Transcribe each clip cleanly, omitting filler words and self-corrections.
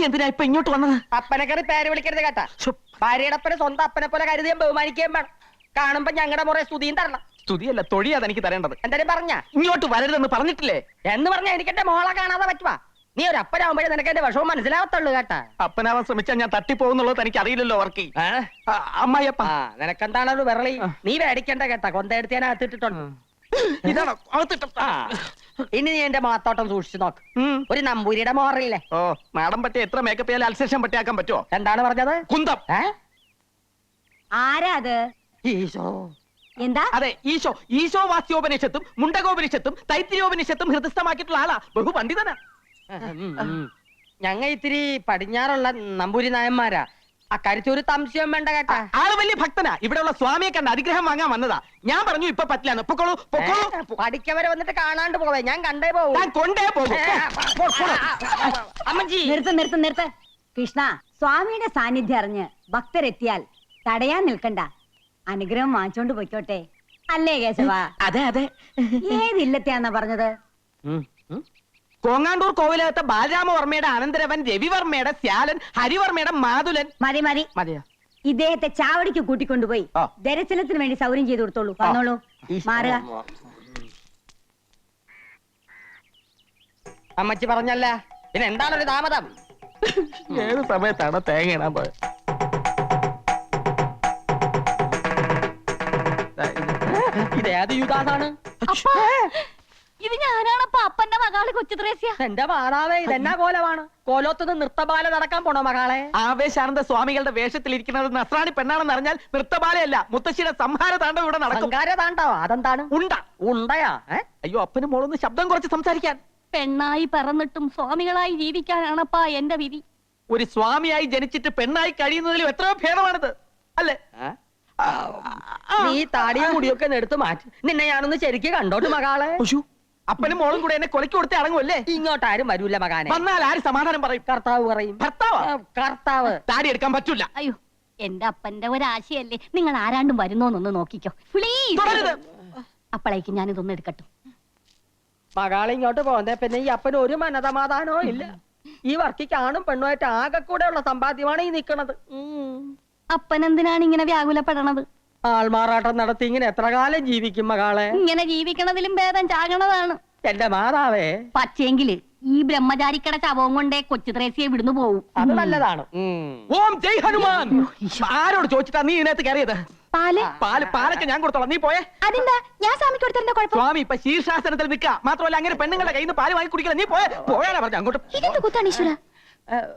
വർക്കി എന്തിനാ ഇപ്പൊ ഇങ്ങോട്ട് വന്നത്? അപ്പനെ കയറി പേര് വിളിക്കരുത് കേട്ടാ. ഭാര്യയുടെ അപ്പനെ സ്വന്തം അപ്പനെ പോലെ കരുതിയും ബഹുമാനിക്കുകയും വേണം. കാണുമ്പോ ഞങ്ങളുടെ മുറേ സ്തുതിയും തരണം. സ്തുതിയല്ല, തൊഴിയാതെ എനിക്ക് തരേണ്ടത്. എന്തായാലും പറഞ്ഞ ഇങ്ങോട്ട് വരരുതെന്ന് പറഞ്ഞിട്ടില്ലേ? എന്ന് പറഞ്ഞാ എനിക്ക് എന്റെ മോളെ കാണാതെ പറ്റുവാ. നീ ഒരു അപ്പനാവുമ്പോഴേ നിനക്ക് എന്റെ വിഷമം മനസ്സിലാവത്തുള്ളൂ കേട്ടാ. അപ്പനാവാൻ ശ്രമിച്ചാൽ ഞാൻ തട്ടിപ്പോകുന്നുള്ളത് എനിക്ക് അറിയില്ലല്ലോ വർക്കി. അമ്മായിയപ്പ നിനക്കെന്താണ് ഒരു വിരളി? നീ മേടിക്കണ്ട കേട്ടാ. കൊന്തയെടുത്ത് ഞാൻ അകത്തിട്ടിട്ടുണ്ട്. ഇതാണോ ഇനി നീ എന്റെ മാത്തോട്ടം സൂക്ഷിച്ചു നോക്ക്. ഒരു നമ്പൂരിയുടെ മോറില്ലേ? ഓ, മാഡം പറ്റിയ എത്ര മേക്കപ്പ് ചെയ്യാൻ അൽസേഷൻ പറ്റിയാക്കാൻ പറ്റുമോ? എന്താണ് പറഞ്ഞത്? കുന്തം. ആരാ അത്? ഈശോ. എന്താ? അതെ, ഈശോ. ഈശോ വാസ്യോപനിഷത്തും മുണ്ടകോപനിഷത്തും തൈത്തിരിയോപനിഷത്തും ഹൃദയസ്ഥമാക്കിയിട്ടുള്ള ആളാ. ബഹു പണ്ഡിതനാ. ഞങ്ങ ഇത്തിരി പടിഞ്ഞാറുള്ള നമ്പൂരി നായന്മാരാ. അക്കാര്യത്തിൽ ഒരു സംശയം വേണ്ട കേട്ടാ. ആള് വലിയ ഭക്തനാ. ഇവിടെയുള്ള സ്വാമിയെ കണ്ട് അനുഗ്രഹം വാങ്ങാൻ വന്നതാ. ഞാൻ പറഞ്ഞു ഇപ്പൊ പറ്റില്ലാന്ന്. പൊക്കോളൂ, പൊക്കോളൂ. പഠിക്കവരെ വന്നിട്ട് കാണാണ്ട് പോവേ. ഞാൻ കണ്ടേ പോവൂ. ഞാൻ കൊണ്ടേ പോകും. അമ്മജി നിർത്ത്. കൃഷ്ണ, സ്വാമിയുടെ സാന്നിധ്യം അറിഞ്ഞ് ഭക്തരെത്തിയാൽ തടയാൻ നിൽക്കണ്ട. അനുഗ്രഹം വാങ്ങിച്ചോണ്ട് പൊയ്ക്കോട്ടെ. അല്ലേ കേശവ? അതെ അതെ. ഏതില്ലത്തെയാന്നാ പറഞ്ഞത്? കോങ്ങാണ്ടൂർ കോവിലകത്തെ ബാലരാമവർമ്മയുടെ അനന്തരവൻ രവിവർമ്മയുടെ ശ്യാലൻ ഹരിവർമ്മയുടെ മാതുലൻ. മതി മതിയോ? ഇദ്ദേഹത്തെ ചാവടിക്ക് കൂട്ടിക്കൊണ്ടുപോയി ദർശനത്തിന് വേണ്ടി സൗകര്യം ചെയ്തു കൊടുത്തോളൂ. വന്നോളൂ, മാറുക. അമ്മച്ചി പറഞ്ഞല്ല, പിന്നെ എന്താണൊരു താമതം? ഏത് സമയത്താണ് തേങ്ങ ഇടാൻ പോയത്? ഇതേത് യുഗാണ്? ഇത് ഞാനാണപ്പ അപ്പന്റെ മകള് കൊച്ചുത്രേസ്യ. എന്റെ മാതാവേ, ഇതെന്നാ കോലമാണ്? കോലോത്തുനിന്ന് നൃത്തബാല നടക്കാൻ പോണോ മകളെ? ആവേശാനന്ദ സ്വാമികളുടെ വേഷത്തിലിരിക്കുന്നത് നസ്രാണി പെണ്ണാണെന്ന് അറിഞ്ഞാൽ നൃത്തബാലയല്ല, മുത്തശ്ശിയുടെ സംഹാര താണ്ഡവം ഇവിടെ നടക്കും. താണ്ടാവോ? അതെന്താണ്? ഉണ്ടയാ? അയ്യോ, അപ്പനും മോളൊന്ന് ശബ്ദം കുറച്ച് സംസാരിക്കാൻ. പെണ്ണായി പറന്നിട്ടും സ്വാമികളായി ജീവിക്കാനാണപ്പാ എന്റെ വിധി. ഒരു സ്വാമിയായി ജനിച്ചിട്ട് പെണ്ണായി കഴിയുന്നതിലും എത്രയോ ഭേദമാണിത്, അല്ലേ? നീ താടിയും മുടിയൊക്കെ എടുത്ത് മാറ്റി. നിന്നെ ഞാനൊന്ന് ശരിക്ക് കണ്ടോട്ട് മകളെ. അപ്പനും മോളും കൂടെ എന്നെ കൊലക്ക് കൊടുത്തേ അടങ്ങുമല്ലേ? ഇങ്ങോട്ട് ആരും വരൂല മകാനെ. വന്നാൽ ആര് സമാധാനം പറയും? കർത്താവ് പറയും. കർത്താവ് താടി എടുക്കാൻ പറ്റൂല. അയ്യോ, എന്റെ അപ്പന്റെ ഒരാശയല്ലേ. നിങ്ങൾ ആരാണ്ടും വരുന്നോന്നൊന്ന് നോക്കിക്കോ പ്ലീസ്. അപ്പോഴേക്ക് ഞാനിതൊന്നും എടുക്കട്ടെ. മകളെ ഇങ്ങോട്ട് പോകുന്നേ പിന്നെ ഈ അപ്പന് ഒരു മനസമാധാനവും ഇല്ല. ഈ വർക്കിക്ക് ആണും പെണ്ണുമായിട്ട് ആകെ കൂടെ ഉള്ള സമ്പാദ്യമാണ് ഈ നിക്കണത്. അപ്പനെന്തിനാണ് ഇങ്ങനെ വ്യാകുലപ്പെടണത്? ആൾമാറാട്ടം നടത്തി ഇങ്ങനെ എത്ര കാലം ജീവിക്കും മകളെ? ഇങ്ങനെ ജീവിക്കണതിലും ഭേദം ചാകണതാണ്. എന്റെ മാതാവേ, പക്ഷേങ്കില് ഈ ബ്രഹ്മചാരിക്കട ശവവും കൊണ്ടേ കൊച്ചുത്രേസ്യെ വിടുന്നു പോവും. അത് നല്ലതാണ്. ഓം ജയ് ഹനുമാൻ. ആരോട് ചോദിച്ചിട്ടാ നീ ഇതിനകത്ത് കയറിയത്? പാലൊക്കെ ഞാൻ കൊടുത്തോളാം, നീ പോയേ. അതെന്താ? ഞാൻ സ്വാമിക്ക് കൊടുത്തതിന്റെ കുഴപ്പം? സ്വാമി ഇപ്പൊ ശീർഷാസനത്തിൽ നിൽക്കുക. മാത്രമല്ല അങ്ങനെ പെണ്ണുങ്ങളുടെ കയ്യിൽ നിന്ന് പാല് വാങ്ങി കുടിക്കില്ല. നീ പോയാലാ പറഞ്ഞു അങ്ങോട്ട്. ഇതെന്ത് കുത്താണ് ഈശ്വര?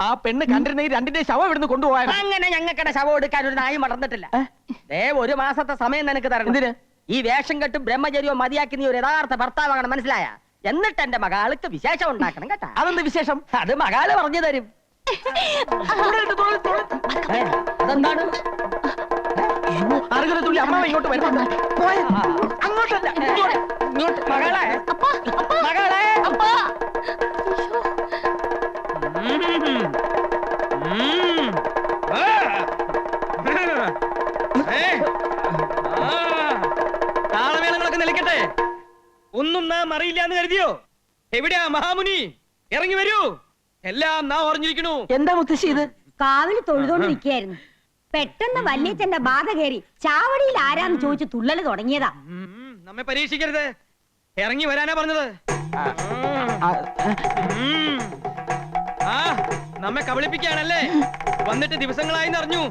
ആ പെണ്ണ് കണ്ടിരുന്ന ഈ രണ്ടിന്റെ ശവം ഇവിടുന്ന് കൊണ്ടുപോയാ. അങ്ങനെ ഞങ്ങൾക്കടെ ശവം എടുക്കാൻ ഒരു നായി മറന്നിട്ടില്ല. ഒരു മാസത്തെ സമയം നിനക്ക് തരണം. എന്തിന്? ഈ വേഷം കെട്ടും ബ്രഹ്മചര്യവും മതിയാക്കി നീ ഒരു യഥാർത്ഥ ഭർത്താവാകണം, മനസ്സിലായ? എന്നിട്ട് എന്റെ മകാൾക്ക് വിശേഷം ഉണ്ടാക്കണം കേട്ടാ. അതെന്ത് വിശേഷം? അത് മകാല് പറഞ്ഞു തരും. അതെന്താണ്? അറുകലത്തുള്ളി അമ്മ ഇങ്ങോട്ട് വരുന്നുണ്ട്. അങ്ങോട്ടല്ല, ഇങ്ങോട്ട്. മകളെ, മകളെ. താളമേളങ്ങളൊക്കെ നിലയ്ക്കട്ടെ. ഒന്നും നാം അറിയില്ലാന്ന് കരുതിയോ? എവിടെയാ മഹാമുനി? ഇറങ്ങി വരൂ. എല്ലാം നാം ഓർഞ്ഞിരിക്കണു. എന്താ മുത്തശ്ശി ഇത്? കാവില് തൊഴുതോണ്ട് നിൽക്കുകയായിരുന്നു. പെട്ടെന്ന് വല്യച്ഛന്റെ ബാധ കയറി ചാവടിയിൽ ആരാന്ന് ചോദിച്ചു തുള്ളല് തുടങ്ങിയതാ. നമ്മെ പരീക്ഷിക്കരുത്. ഇറങ്ങി വരാനാ പറഞ്ഞത്. നമ്മെ കബളിപ്പിക്കുകയാണല്ലേ? വന്നിട്ട് ദിവസങ്ങളായി അറിഞ്ഞു.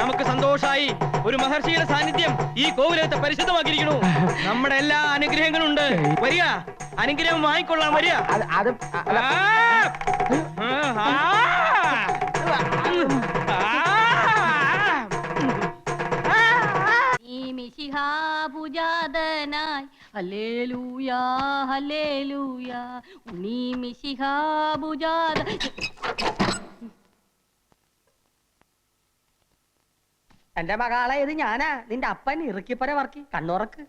നമുക്ക് സന്തോഷായി. ഒരു മഹർഷിയുടെ സാന്നിധ്യം ഈ കോവിലത്തെ പരിശുദ്ധമാക്കിയിരിക്കണു. നമ്മുടെ എല്ലാ അനുഗ്രഹങ്ങളും ഉണ്ട്. വരിക, അനുഗ്രഹം വാങ്ങിക്കൊള്ളാൻ വരിക. പൂജാതനായി ഹല്ലേലൂയാ ഹല്ലേലൂയാ ഉണ്ണി മിശിഹാ പൂജാത. എന്റെ മകളെ, ഇത് ഞാനാ നിന്റെ അപ്പൻ ഇറുക്കിപ്പര വർക്കി. കണ്ണുറക്ക്.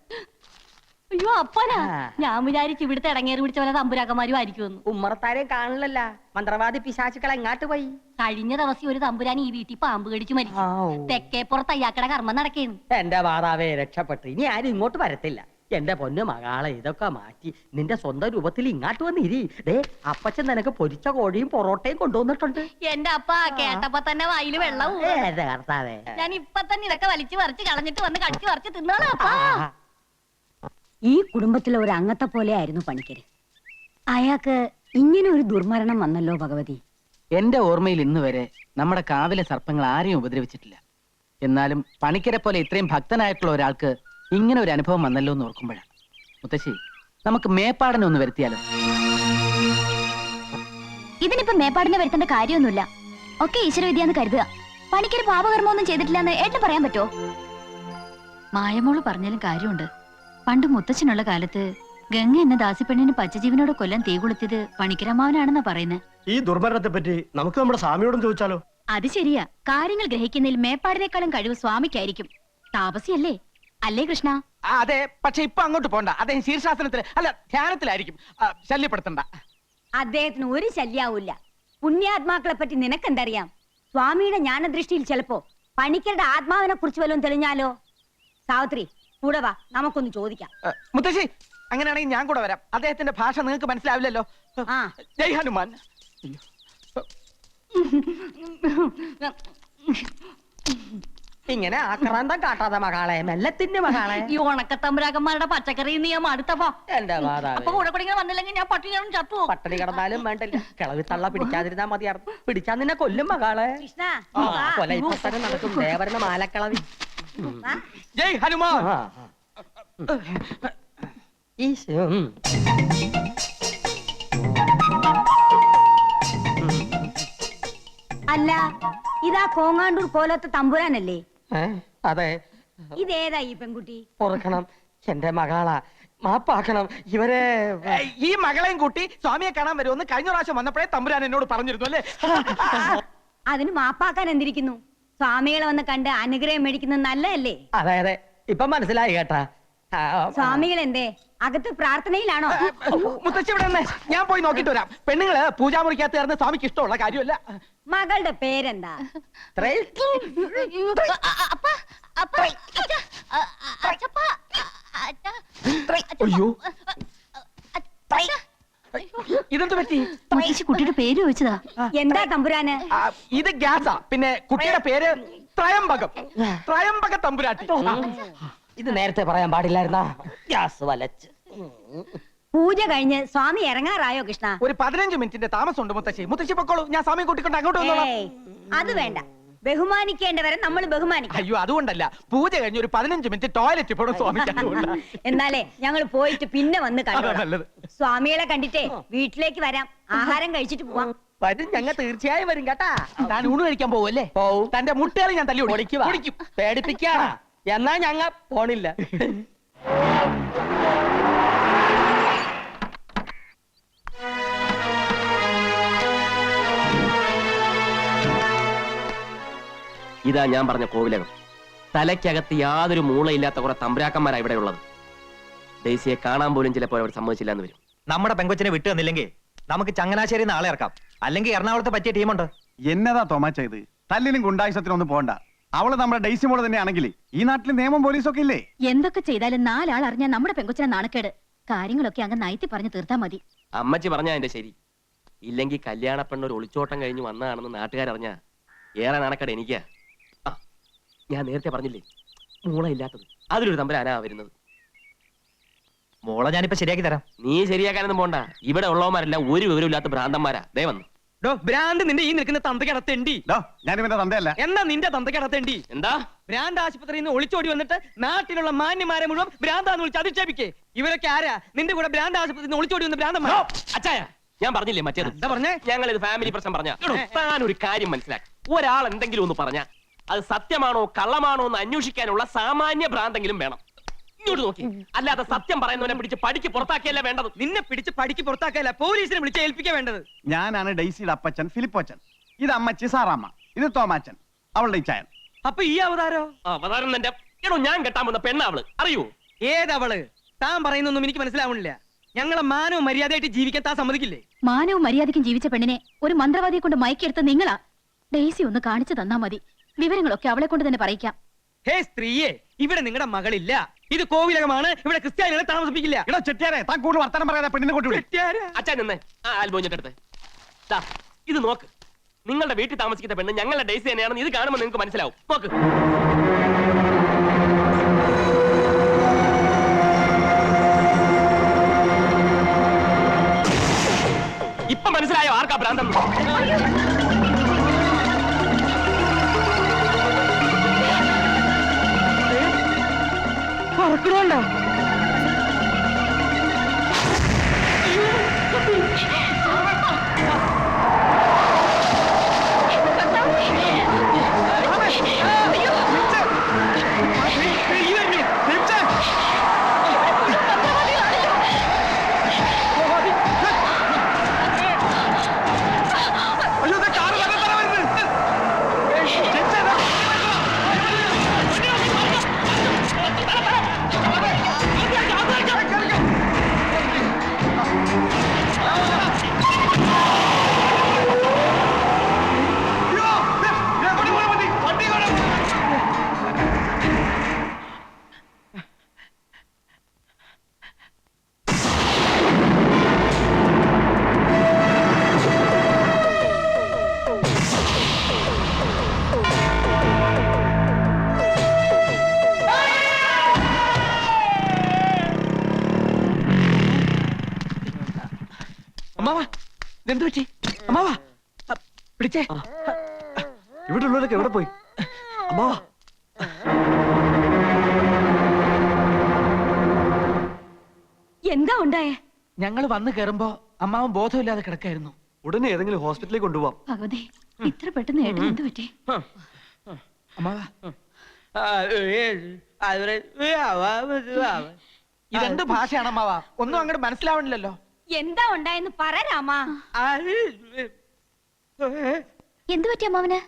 അയ്യോ അപ്പനാ. ഞാൻ വിചാരിച്ചു ഇവിടുത്തെ ഇടങ്ങേറി പിടിച്ച പോലെ തമ്പുരാക്കന്മാരും ആയിരിക്കുമെന്ന്. ഉമ്മറത്താരെയും കാണില്ലല്ല. മന്ത്രവാദി പിശാചുക്കൾ എങ്ങാട്ട് പോയി? കഴിഞ്ഞ ദിവസം ഒരു തമ്പുരാൻ ഈ വീട്ടിൽ പാമ്പ് കടിച്ചു മരിച്ചു. തെക്കേപ്പുറത്ത് അയ്യാക്കട കർമ്മം നടക്കേന്ന്. എന്റെ മാതാവേ, രക്ഷപ്പെട്ടു. ഇനി ആരും ഇങ്ങോട്ട് വരത്തില്ല. എന്റെ പൊന്നു മകളെ ഇതൊക്കെ മാറ്റി നിന്റെ സ്വന്തം രൂപത്തിൽ ഇങ്ങാട്ട് വന്നിരി ദേ അപ്പച്ചൻ നിനക്ക് പൊരിച്ച കോഴിയും പൊറോട്ടയും കൊണ്ടുവന്നിട്ടുണ്ട്. എന്റെ അപ്പ കേട്ടപ്പോ തന്നെ വായില് വെള്ളവും. ഏത് കർത്താവേ. ഞാൻ ഇപ്പൊ തന്നെ ഇതൊക്കെ വലിച്ചു പറിച്ച് കളഞ്ഞിട്ട് വന്ന് കടിച്ചു പറിച്ച് തിന്നോളാം അപ്പാ. ഈ കുടുംബത്തിലെ ഒരു അംഗത്തെ പോലെ ആയിരുന്നു പണിക്കര്. അയാൾക്ക് ഇങ്ങനെ ഒരു ദുർമരണം വന്നല്ലോ ഭഗവതി. എന്റെ ഓർമ്മയിൽ ഇന്ന് വരെ നമ്മുടെ കാവിലെ സർപ്പങ്ങൾ ആരെയും ഉപദ്രവിച്ചിട്ടില്ല. എന്നാലും പണിക്കരെ പോലെ ഇത്രയും ഭക്തനായിട്ടുള്ള ഒരാൾക്ക് ഇങ്ങനെ ഒരു അനുഭവം വന്നല്ലോ എന്ന് ഓർക്കുമ്പോഴാണ്. മുത്തശ്ശി, നമുക്ക് മേപ്പാടനെ ഒന്ന് വരുത്തിയാലോ? ഇതിനിപ്പോ മേപ്പാടിനെ വരുത്തേണ്ട കാര്യമൊന്നുമില്ല. ഒക്കെ ഈശ്വരവിദ്യാന്ന് കരുതുക. പണിക്കൊരു പാപകർമ്മമൊന്നും ചെയ്തിട്ടില്ലെന്ന് ഏട്ടന് പറയാൻ പറ്റുമോ? മായമോള് പറഞ്ഞാലും കാര്യമുണ്ട്. പണ്ട് മുത്തച്ഛനുള്ള കാലത്ത് ഗംഗ എന്ന ദാസിപ്പെണ്ണിന് പച്ചജീവനോട് കൊല്ലാൻ തീ കൊളുത്തിയത് പണിക്കരമാവനാണെന്നാ പറയുന്നത്. ഈ ദുർമരണത്തെ പറ്റി നമുക്ക് നമ്മുടെ സ്വാമിയോടും ചോദിച്ചാലോ? അത് ശരിയാ. കാര്യങ്ങൾ ഗ്രഹിക്കുന്നതിൽ മേപ്പാടിനേക്കാളും കഴിവ് സ്വാമിക്കായിരിക്കും. താപസിയല്ലേ അല്ലേ കൃഷ്ണ? അതെ, പക്ഷെ ഇപ്പൊ അങ്ങോട്ട് പോണ്ട. അദ്ദേഹം ശീർഷാസനത്തിൽ അല്ല ധ്യാനത്തിലായിരിക്കും. ശല്യപ്പെടുത്തണ്ട. അദ്ദേഹത്തിന് ഒരു ശല്യാവൂല്ല. പുണ്യാത്മാക്കളെ പറ്റി നിനക്കെന്തറിയാം? സ്വാമിയുടെ ജ്ഞാനദൃഷ്ടിയിൽ ചിലപ്പോ പണിക്കരുടെ ആത്മാവിനെ കുറിച്ച് വല്ലതും തെളിഞ്ഞാലോ? സാവിത്രി, കൂടെ വാ, നമുക്കൊന്ന് ചോദിക്കാം. മുത്തശ്ശി, അങ്ങനെയാണെങ്കിൽ ഞാൻ കൂടെ വരാം. അദ്ദേഹത്തിന്റെ ഭാഷ നിങ്ങൾക്ക് മനസ്സിലാവില്ലല്ലോ. ആ. ജയ് ഹനുമാൻ. ഇങ്ങനെ ആക്രാന്തം കാട്ടാതെ മകളെ, മെല്ലെ തിന്നു മകളെ. ഈ ഉണക്കത്തമ്പുരാക്കന്മാരുടെ പച്ചക്കറി നീ അടുത്തപ്പോ എന്റെ മാതാവേ. അപ്പൊ കൂടെ കൂടെ വന്നില്ലെങ്കിൽ ഞാൻ പട്ടികളും ചത്തു. പട്ടണി കിടന്നാലും വേണ്ടില്ല, കിളവി തള്ള പിടിക്കാതിരുന്നാ മതിയായിരുന്നു. പിടിച്ചാ നിന്നെ കൊല്ലും മകളെ. കൃഷ്ണ, ആ, വാ. കൊല ഇപ്പൊ തന്നെ നടക്കും. ദേവരുടെ മാലക്കിളവി. വാ. ജയ് ഹനുമാൻ. ആ, ആ. ഈശോ. അല്ല, ഇതാ കോങ്ങാണ്ടൂർ കോലത്തെ തമ്പുരാനല്ലേ? അതെ. ഇതേതാ ഈ പെൺകുട്ടി? ഓർക്കണം, എന്റെ മകളാ. മാപ്പാക്കണം ഇവരെ. ഈ മകളെയും കൂട്ടി സ്വാമിയെ കാണാൻ വരുമെന്ന് കഴിഞ്ഞ പ്രാവശ്യം വന്നപ്പോഴേ തമ്പുരാൻ എന്നോട് പറഞ്ഞിരുന്നു അല്ലേ? അതിന് മാപ്പാക്കാൻ എന്തിരിക്കുന്നു? സ്വാമികളെ വന്ന് കണ്ട് അനുഗ്രഹം മേടിക്കുന്നത് നല്ലതല്ലേ? അതെ അതെ, ഇപ്പൊ മനസ്സിലായി കേട്ടാ. സ്വാമികൾ എന്തേ അകത്ത് പ്രാർത്ഥനയിലാണോ? മുത്തശ്ശി ഇവിടെ നിന്ന് ഞാൻ പോയി നോക്കിട്ട് വരാം. പെണ്ണുങ്ങള് പൂജാമുറിക്കകത്ത് ചേർന്ന് സ്വാമിക്ക് ഇഷ്ടമുള്ള കാര്യമല്ല. മകളുടെ പേരെന്താ? അയ്യോ, ഇതെന്ത് പറ്റി? കുട്ടിയുടെ പേര് ചോദിച്ചതാ. എന്താ തമ്പുരാന്? ഇത് ഗ്യാസാ. പിന്നെ കുട്ടിയുടെ പേര് ത്രയംബകം. ത്രയംബക തമ്പുരാട്ടി. ഇത് നേരത്തെ പറയാൻ പാടില്ലായിരുന്നാ? ഗ്യാസ് വലച്ച്. പൂജ കഴിഞ്ഞ് സ്വാമി ഇറങ്ങാറായോ കൃഷ്ണ? ഒരു 15 മിനിറ്റിന്റെ താമസമുണ്ട് മുത്തശ്ശി. മുത്തശ്ശി പൊക്കോളൂ, ഞാൻ സ്വാമിയെ കൂട്ടിക്കൊണ്ട് അങ്ങോട്ട് വന്നോളാം. ഏയ്, അത് വേണ്ട. ബഹുമാനിക്കേണ്ടവരെ നമ്മൾ ബഹുമാനിക്കണം. അയ്യോ, അതുകൊണ്ടല്ല. പൂജ കഴിഞ്ഞ് ഒരു 15 മിനിറ്റ് ടോയ്ലറ്റ് പോണം സ്വാമിക്ക്. എന്നാലേ ഞങ്ങൾ പോയിട്ട് പിന്നെ വന്ന് അതാ കണ്ടോളാം. നല്ലത്. സ്വാമികളെ കണ്ടിട്ടേ വീട്ടിലേക്ക് വരാം. ആഹാരം കഴിച്ചിട്ട് പോവാം. വരും, ഞങ്ങൾ തീർച്ചയായും വരും കേട്ടാ. താൻ ഊണ് കഴിക്കാൻ പോവല്ലേ? പോവും. തന്റെ മുട്ടേറി ഞാൻ തല്ലി പൊളിക്കുവാ. പൊളിക്കും. പേടിപ്പിക്കാ. എന്നാ ഞങ്ങ പോണില്ല. ഇതാ ഞാൻ പറഞ്ഞ കോവിലകം. തലയ്ക്കകത്ത് യാതൊരു മൂളയില്ലാത്ത കുറെ തമ്പുരാക്കന്മാരാ ഇവിടെ ഉള്ളത്. ഡെയ്സിയെ കാണാൻ പോലും ചിലപ്പോൾ അവർ സമ്മതിച്ചില്ല എന്ന് വരും. നമ്മുടെ പെങ്കൊച്ചിനെ വിട്ടു തന്നില്ലെങ്കിൽ നമുക്ക് ചങ്ങനാശ്ശേരി ആളെ ഇറക്കാം. അല്ലെങ്കിൽ എറണാകുളത്ത് പറ്റിയ ടീമുണ്ട്. എന്നതാ തോമാച്ച ഇത്? തല്ലിനും ഗുണ്ടായുസത്തിനൊന്നും പോണ്ട. അവള് നമ്മുടെ ഡെയ്സി മോള് തന്നെയാണെങ്കിൽ ഈ നാട്ടിൽ നിയമം പോലീസൊക്കെ ഇല്ലേ? എന്തൊക്കെ ചെയ്താലും 4 ആൾ അറിഞ്ഞാൽ നമ്മുടെ പെങ്കൊച്ചിനെ നാണക്കേട്. കാര്യങ്ങളൊക്കെ അങ്ങ് നയത്തി പറഞ്ഞു തീർത്താ മതി. അമ്മച്ചി പറഞ്ഞാ എന്റെ ശരി. ഇല്ലെങ്കിൽ കല്യാണ പെണ്ണൊരു ഒളിച്ചോട്ടം കഴിഞ്ഞ് വന്നതാണെന്ന് നാട്ടുകാരറിഞ്ഞാ ഏറെ നാണക്കേട് എനിക്കാ. ഞാൻ നേരത്തെ പറഞ്ഞില്ലേ, മൂളയില്ലാത്തത്. അതിലൊരു തമ്പുരാനാ വരുന്നത്. മോളെ ഞാനിപ്പോ ശരിയാക്കി തരാം. നീ ശരിയാക്കാനൊന്നും പോണ്ട. ഇവിടെ ഉള്ളവന്മാരെല്ലാം ഒരു വിവരമില്ലാത്ത ഭ്രാന്തന്മാരാ. ദേ വന്നു. ഭ്രാന്ത് നിന്റെ ഈ നിൽക്കുന്ന തന്തക്കടത്തേണ്ടി. ഞാൻ ഇവന്റെ തന്തയല്ല. എന്നാ നിന്റെ തന്തക്കടത്തേണ്ടി. എന്താ? ഭ്രാന്ത് ആശുപത്രിയിൽ നിന്ന് ഒളിച്ചോടി വന്നിട്ട് നാട്ടിലുള്ള മാന്യമാരെ മുഴുവൻ ഭ്രാന്താന്ന് വിളിച്ച് അധിക്ഷേപിക്കേ. ഇവരൊക്കെ ആരാ? നിന്റെ കൂടെ ഭ്രാന്ത് ആശുപത്രിയിൽ നിന്ന് ഒളിച്ചോടി വന്ന ഭ്രാന്തന്മാർ. അച്ചായ, ഞാൻ പറഞ്ഞില്ലേ മറ്റേത്? എന്താ പറഞ്ഞേ? ഞങ്ങൾ ഇത് ഫാമിലി പ്രശ്നം പറഞ്ഞ. താൻ ഒരു കാര്യം മനസ്സിലാക്കി. ഒരാൾ എന്തെങ്കിലും ഒന്ന് പറഞ്ഞ അത് സത്യമാണോ കള്ളമാണോ എന്ന് അന്വേഷിക്കാനുള്ള സാമാന്യ ഭ്രാന്തെങ്കിലും വേണം. ഇങ്ങോട്ട് നോക്കി. അല്ലാതെ സത്യം പറയുന്നവനെ പിടിച്ച് പടിക്ക് പുറത്താക്കിയല്ല വേണ്ടത്. നിന്നെ പിടിച്ച് പടിക്ക് പുറത്താക്കല്ല, പോലീസിനെ വിളിച്ച് ഏൽപ്പിക്കാൻ വേണ്ടത്. ഞാനാണ് ഡെയ്സിയുടെ അപ്പച്ചൻ ഫിലിപ്പോച്ചൻ. ഇത് അമ്മച്ചി സാറാമ്മ. ഇത് തോമാച്ചൻ, അവളുടെ ഇച്ചായൻ. അപ്പൊ ഈ അവതാരോ? അവതാരം എന്റെ എടോ, ഞാൻ കെട്ടാൻ വന്ന പെണ്ണാവള്. അറിയൂ? ഏതവള്? താൻ പറയുന്നൊന്നും എനിക്ക് മനസ്സിലാവണില്ല. ഞങ്ങളെ മാനവും മര്യാദയായിട്ട് ജീവിക്കാൻ താൻ സമ്മതിക്കില്ലേ? മാനവും മര്യാദയ്ക്കും ജീവിച്ച പെണ്ണിനെ ഒരു മന്ത്രവാദിയെ കൊണ്ട് മയക്കെടുത്ത് നിങ്ങളാ. ഡെയ്സി ഒന്ന് കാണിച്ചു തന്നാ മതി. വിവരങ്ങളൊക്കെ അവളെ കൊണ്ട് തന്നെ പറയിക്കാം. ഹേ സ്ത്രീയെ, ഇവിടെ നിങ്ങളുടെ മകളില്ല. ഇത് കോവിലകമാണ്, ഇവിടെ ക്രിസ്ത്യാനികളെ താമസിപ്പിക്കില്ല. എടാ ചെട്ടിയാരെ, താൻ കൂടുതൽ വർത്തമാനം പറയാതെ പെണ്ണിനെ കൊണ്ടുവിടും. അച്ഛാ നിന്ന് ആ ആൽബോഞ്ഞിട്ട് അടുത്ത് ഇത് നോക്ക്. നിങ്ങളുടെ വീട്ടിൽ താമസിക്കുന്ന പെണ്ണ് ഞങ്ങളുടെ ഡേസി തന്നെയാണെന്ന് ഇത് കാണുമ്പോൾ നിങ്ങൾക്ക് മനസ്സിലാവും. നോക്ക്. ഇപ്പൊ മനസ്സിലായോ ആർക്കാ ഭ്രാന്തം? പറക്കണോണ്ടോ? അമ്മാവാ, ഇതെന്ത് പറ്റി? അമ്മാവാ, പിടിച്ചേ. ഇവിടെ ഉള്ളവരൊക്കെ എവിടെ പോയി? അമ്മാവാ, എന്താ ഉണ്ടായേ? ഞങ്ങൾ വന്നു കയറുമ്പോ അമ്മാവൻ ബോധമില്ലാതെ കിടക്കായിരുന്നു. ഉടനെ ഏതെങ്കിലും ഹോസ്പിറ്റലിൽ കൊണ്ടുപോവാം. ഭഗവതി, ഇത്ര പെട്ടെന്ന് ഏട്ടൻ എന്ത് പറ്റി? അമ്മാവാ, ഇതെന്ത് ഭാഷയാണ് അമ്മാവാ? ഒന്നും അങ്ങോട്ട് മനസ്സിലാവണില്ലല്ലോ. എന്താ ഉണ്ടായെന്ന് പറ രാമാ. എന്ത് പറ്റി അമ്മാവന്?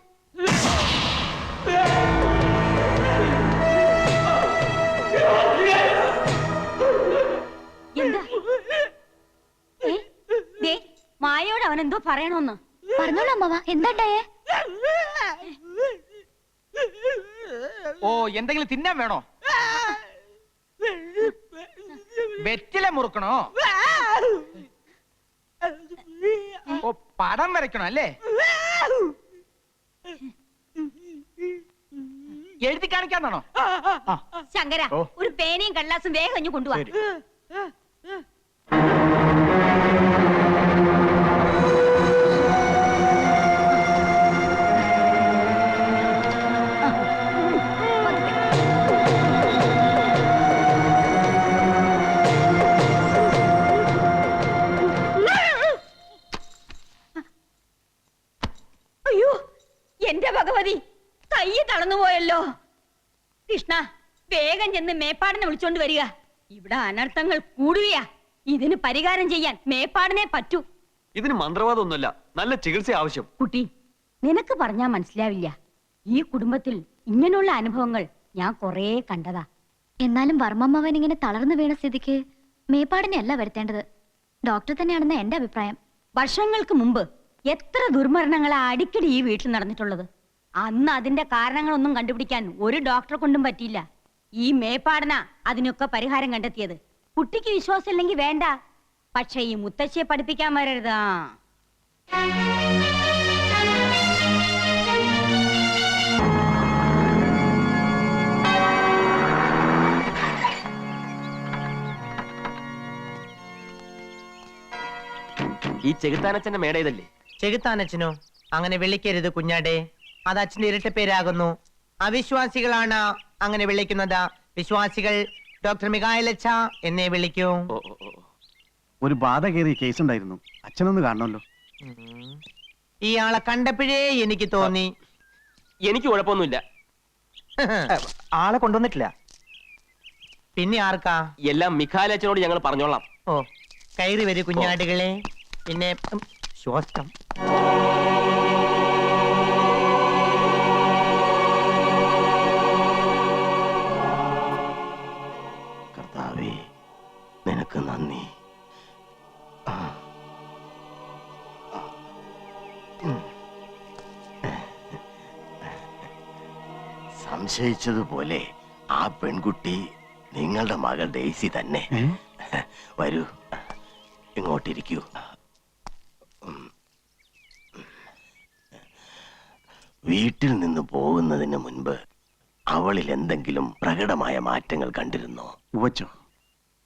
എന്താ? ദേ, മായയോട് അവൻ എന്തോ പറയണോന്ന്. പറഞ്ഞോളൂ അമ്മാവ, എന്താ ഉണ്ടായേ? ഓ, എന്തെങ്കിലും തിന്നാൻ വേണോ? വെറ്റില മുറുക്കണോ? ഓ, പടം വരയ്ക്കണോ അല്ലേ? എഴുതി കാണിക്കാന്നാണോ? ശങ്കര, ഒരു പേനയും കടലാസും വേഗം ഇഞ്ഞു കൊണ്ടുപോവാ. അയ്യോ, എന്റെ ഭഗവതി, കൈ തളർന്നുപോയല്ലോ. കൃഷ്ണ, വേഗം ചെന്ന് മേപ്പാടിനെ വിളിച്ചോണ്ട് വരിക. ഇവിടെ അനർത്ഥങ്ങൾ കൂടുകയാ. ഇതിന് പരിഹാരം ചെയ്യാൻ മേപ്പാടിനെ പറ്റൂ. ഇതിന് മന്ത്രവാദമൊന്നുമല്ല, നല്ല ചികിത്സ ആവശ്യം. കുട്ടി, നിനക്ക് പറഞ്ഞാ മനസ്സിലാവില്ല. ഈ കുടുംബത്തിൽ ഇങ്ങനെയുള്ള അനുഭവങ്ങൾ ഞാൻ കൊറേ കണ്ടതാ. എന്നാലും വർമ്മമ്മവൻ ഇങ്ങനെ തളർന്നു വീണ സ്ഥിതിക്ക് മേപ്പാടിനെ അല്ല വരുത്തേണ്ടത്, ഡോക്ടർ തന്നെയാണെന്ന് എന്റെ അഭിപ്രായം. വർഷങ്ങൾക്ക് മുമ്പ് എത്ര ദുർമരണങ്ങളാ അടിക്കടി ഈ വീട്ടിൽ നടന്നിട്ടുള്ളത്. അന്ന് അതിന്റെ കാരണങ്ങളൊന്നും കണ്ടുപിടിക്കാൻ ഒരു ഡോക്ടറെ കൊണ്ടും പറ്റിയില്ല. ഈ മേപ്പാടന അതിനൊക്കെ പരിഹാരം കണ്ടെത്തിയത്. കുട്ടിക്ക് വിശ്വാസം ഇല്ലെങ്കിൽ വേണ്ട, പക്ഷെ ഈ മുത്തശ്ശിയെ പഠിപ്പിക്കാൻ വരരുതാ. ഈ ചെകുത്താനച്ഛന്റെ മേട ഇതല്ലേ? ചെകുത്താനച്ഛനോ? അങ്ങനെ വിളിക്കരുത് കുഞ്ഞാടെ, അത് അച്ഛന്റെ ഇരട്ട പേരാകുന്നു. അവിശ്വാസികളാണ് അങ്ങനെ വിളിക്കുന്നത്. വിശ്വാസികൾ ഡോക്ടർ മികായലച്ച എന്നേ വിളിക്കൂ. ഒരു ബാധ കയറിയ കേസ് ഉണ്ടായിരുന്നു, അച്ഛനൊന്ന് കാണണമല്ലോ. ഇയാളെ കണ്ടപ്പോഴേ എനിക്ക് തോന്നി. എനിക്ക് കുഴപ്പമൊന്നുമില്ല. ആളെ കൊണ്ടുവന്നിട്ടില്ല. പിന്നെ ആർക്കാ? എല്ലാം മിഖാലച്ചനോട് ഞങ്ങൾ പറഞ്ഞോളാം. ഓ, കയറി വരൂ കുഞ്ഞാടുകളെ. പിന്നെ ശ്വാസം. കർത്താവേ, നിനക്ക് നന്ദി. സംശയിച്ചതുപോലെ ആ പെൺകുട്ടി നിങ്ങളുടെ മകൾ ഡെയ്സി തന്നെ. വരൂ, ഇങ്ങോട്ടിരിക്കൂ. വീട്ടിൽ നിന്ന് പോകുന്നതിന് മുൻപ് അവളിൽ എന്തെങ്കിലും പ്രകടമായ മാറ്റങ്ങൾ കണ്ടിരുന്നോ? ഉവച്ചോ,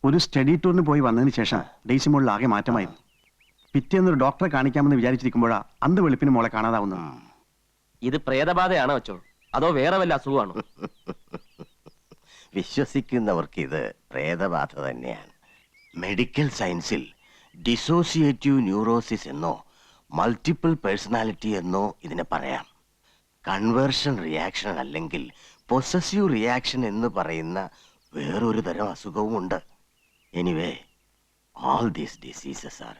ഒരു സ്റ്റഡി ടൂറിന് പോയി വന്നതിന് ശേഷം ഡെയ്സി മോളിൽ ആകെ മാറ്റമായിരുന്നു. പിറ്റേന്നൊരു ഡോക്ടറെ കാണിക്കാമെന്ന് വിചാരിച്ചിരിക്കുമ്പോഴാ അന്ത് വെളുപ്പിന് മോളെ കാണാതാവുന്നു. ഇത് പ്രേതബാധയാണോ അച്ചോ, അതോ വേറെ വല്ല അസുഖമാണോ? വിശ്വസിക്കുന്നവർക്ക് ഇത് പ്രേതബാധ തന്നെയാണ്. മെഡിക്കൽ സയൻസിൽ ഡിസോസിയേറ്റീവ് ന്യൂറോസിസ് എന്നോ മൾട്ടിപ്പിൾ പേഴ്സണാലിറ്റി എന്നോ ഇതിനെ പറയാം. കൺവേർഷൻ റിയാക്ഷൻ അല്ലെങ്കിൽ പൊസസീവ് റിയാക്ഷൻ എന്ന് പറയുന്ന വേറൊരു തരം അസുഖവും ഉണ്ട്. Anyway, all these diseases are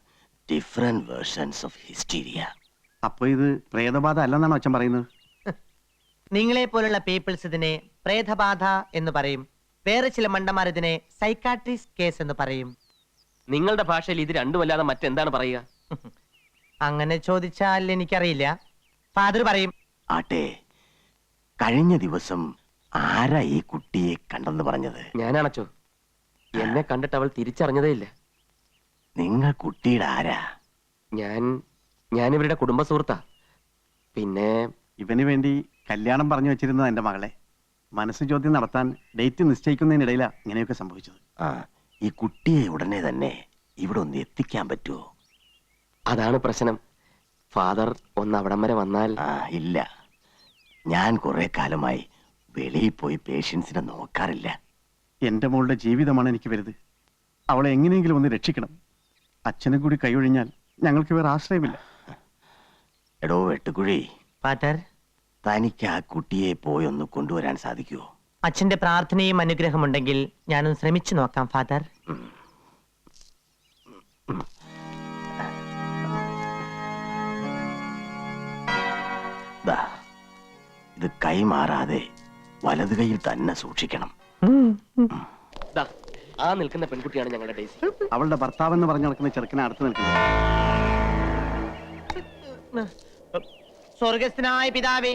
different versions of hysteria. അപ്പൊ ഇത് പ്രേതബാധ അല്ലെന്നാണോ അച്ഛൻ പറയുന്നത്? നിങ്ങളെ പോലുള്ള പീപ്പിൾസ് ഇതിനെ പ്രേതബാധ എന്ന് പറയും. വേറെ ചില മണ്ടന്മാർ ഇതിനെ സൈക്കാട്രിസ്റ്റ് കേസ് എന്ന് പറയും. നിങ്ങളുടെ ഭാഷയിൽ ഇത് രണ്ടുമല്ലാതെ മറ്റെന്താണ് പറയുക? അങ്ങനെ ചോദിച്ചാൽ എനിക്കറിയില്ല. ഫാദർ പറയും. ആട്ടെ, കഴിഞ്ഞ ദിവസം ആരാ ഈ കുട്ടിയെ കണ്ടെന്ന് പറഞ്ഞത്? ഞാനാണച്ചോ. എന്നെ കണ്ടിട്ട് അവൾ തിരിച്ചറിഞ്ഞതേ ഇല്ല. നിങ്ങൾ കുട്ടിയുടെ ആരാ? ഞാൻ ഇവരുടെ കുടുംബ സുഹൃത്താ. പിന്നെ ഇവന് വേണ്ടി കല്യാണം പറഞ്ഞു വെച്ചിരുന്നത് എന്റെ മകളെ. മനസ്സ് ചോദ്യം നടത്താൻ ഡേറ്റ് നിശ്ചയിക്കുന്നതിനിടയിലാ ഇങ്ങനെയൊക്കെ സംഭവിച്ചത്. ആ, ഈ കുട്ടിയെ ഉടനെ തന്നെ ഇവിടെ ഒന്ന് എത്തിക്കാൻ പറ്റുമോ? അതാണ് പ്രശ്നം. ഫാദർ ഒന്ന് അവിടം വരെ വന്നാൽ. ഇല്ല, ഞാൻ കുറെ കാലമായി വെളിയിൽ പോയി പേഷ്യൻസിനെ നോക്കാറില്ല. എന്റെ മോളുടെ ജീവിതമാണ് എനിക്ക് വലുത്. അവളെ എങ്ങനെയെങ്കിലും ഒന്ന് രക്ഷിക്കണം. അച്ഛനും കൂടി കൈയൊഴിഞ്ഞാൽ ഞങ്ങൾക്ക് വേറെ ആശ്രയമില്ല. എടോ വെട്ടുകുഴി, ഫാദർ, തനിക്ക് ആ കുട്ടിയെ പോയി ഒന്ന് കൊണ്ടുവരാൻ സാധിക്കുമോ? അച്ഛന്റെ പ്രാർത്ഥനയും അനുഗ്രഹമുണ്ടെങ്കിൽ ഞാനൊന്ന് ശ്രമിച്ചു നോക്കാം ഫാദർ. ദാ, ഇത് കൈമാറാതെ വലത് കൈയിൽ തന്നെ സൂക്ഷിക്കണം. ദാ, ആ നിൽക്കുന്ന പെൺകുട്ടിയാണ് ഞങ്ങളുടെ ഡേസി. അവളുടെ ഭർത്താവെന്ന് പറഞ്ഞു നടക്കുന്ന ചെറുക്കനെ അടുത്ത് നിൽക്കുന്നത്. സ്വർഗസ്ഥനായ പിതാവേ,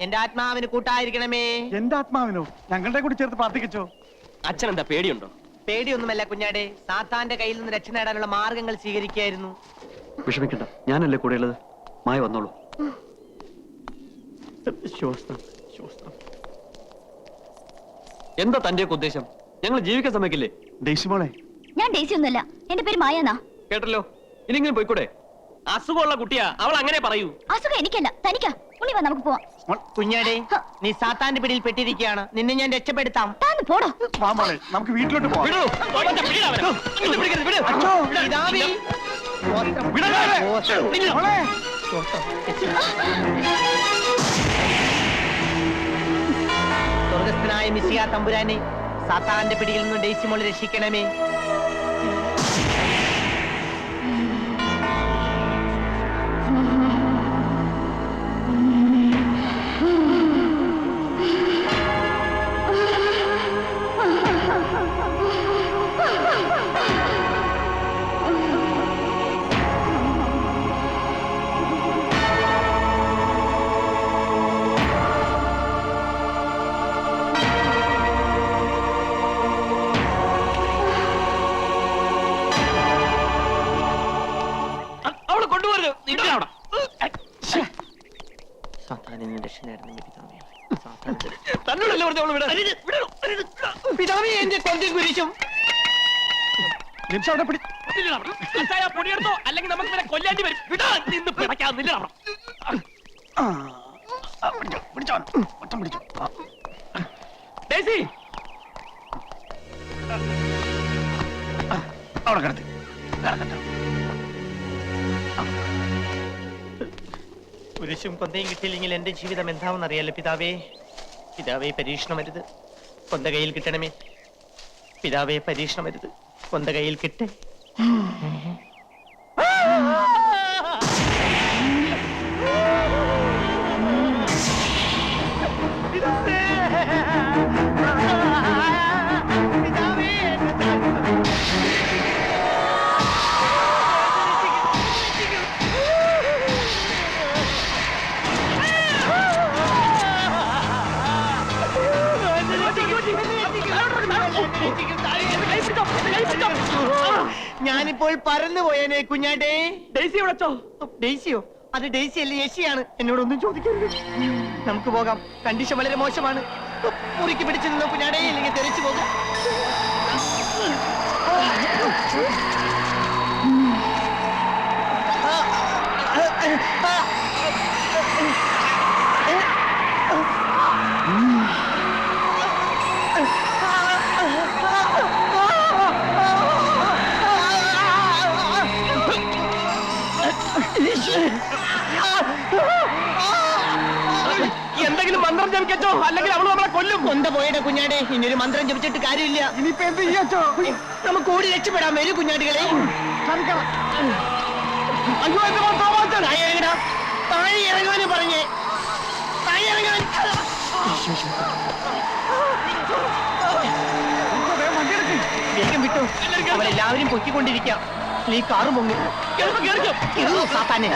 എന്റെ ആത്മാവിന് കൂട്ടായിരിക്കണമേ. എന്റെ ആത്മാവിനോ? ഞങ്ങളുടെ കൂടി ചേർത്ത് പ്രാർത്ഥിക്കച്ചോ. അച്ഛൻ എന്താ പേടിയുണ്ടോ? പേടിയൊന്നുമല്ല കുഞ്ഞാടെ, സാത്താന്റെ കയ്യിൽ നിന്ന് രക്ഷ നേടാനുള്ള മാർഗങ്ങൾ സ്വീകരിക്കായിരുന്നു. വിഷമിക്കണ്ട, ഞാനല്ലേ കൂടെ ഉള്ളത്. മായ വന്നോളൂ. എന്താ തന്റെയൊക്കെ ഉദ്ദേശം? ഞങ്ങൾ ജീവിക്കാൻ സമ്മതിക്കില്ലേ? ഡെയ്സി മോളെ, ഞാൻ ഡേസി ഒന്നുമല്ല, എന്റെ പേര് മായാന്നാ. കേട്ടല്ലോ, ഇനിങ്ങനെ പോയിക്കൂടെ? അസുഖമുള്ള കുട്ടിയാ, അവൾ അങ്ങനെ പറയൂ. അസുഖം എനിക്കല്ല, തനിക്കാ. ഉണ്ണി വാ, നമുക്ക് പോവാം. കുഞ്ഞാടെ, നീ സാത്താന്റെ പിടിയിൽ പെട്ടിരിക്കുകയാണ്. നിന്നെ ഞാൻ രക്ഷപ്പെടുത്താം. താന്ന് പോടോ. വാ മോളെ, നമുക്ക് വീട്ടിലോട്ട് പോവാം. പിതാവേ, സ്വർഗസ്ഥനായ മിശിഹാ തമ്പുരാനെ, സാത്താന്റെ പിടിയിൽ നിന്ന് ഡെയ്സി മോളെ രക്ഷിക്കണമേ. അവളെ കൊണ്ടുവരുന്നു. പിതാവേ, എന്റെ കൊന്തും കുരിശും. പൊടിയെടുത്തോ, അല്ലെങ്കിൽ നമുക്ക് ഇവരെ കൊല്ലാണ്ടി വരും. വിടാ, നിന്ന് പിടയ്ക്കാന്നില്ല. ഡേസി, അവിടെ കിടത്തി. കുരിശും കൊന്തയും കിട്ടിയില്ലെങ്കിൽ എന്റെ ജീവിതം എന്താണെന്ന് അറിയാലോ പിതാവേ. പിതാവേ, പരീക്ഷണം വരുത്, കൊന്ത കയ്യിൽ കിട്ടണമേ. പിതാവേ, പരീക്ഷണം വരുത്, കൊന്ത കയ്യിൽ കിട്ടേ. ഞാനിപ്പോൾ പറന്നു പോയേനെ കുഞ്ഞാടേ. ഡെയ്സി വിളിച്ചോ? ഡെയ്സിയോ? അത് ഡെയ്സി അല്ലേ, യേശിയാണ്. എന്നോടൊന്നും ചോദിക്കരുത്. നമുക്ക് പോകാം. കണ്ടീഷൻ വളരെ മോശമാണ്. മുറിക്ക് പിടിച്ചു നിന്നോ കുഞ്ഞാടേ, ഇല്ലെങ്കിൽ തെറിച്ചു പോകാം. എന്തെങ്കിലും മന്ത്രം ജപിക്കച്ചോ, അല്ലെങ്കിൽ അവള് നമ്മളെ കൊല്ലും. കൊന്ത പോയുടെ കുഞ്ഞാടേ, ഇനിയൊരു മന്ത്രം ജപിച്ചിട്ട് കാര്യമില്ല. ഇനിയിപ്പോ എന്ത് ചെയ്യാച്ചോ? നമുക്ക് ഓടി രക്ഷപ്പെടാൻ വരൂ കുഞ്ഞാടികളെ. അയ്യോ, എന്റെ താഴെ ഇറങ്ങടാ. താഴെ ഇറങ്ങാനും പറഞ്ഞേ. താഴെ ഇറങ്ങാൻ. വേഗം വിട്ടു. അവരെല്ലാവരും പൊക്കിക്കൊണ്ടിരിക്കാം. ഈ കാറ് പൊങ്ങി. സാത്താനെ.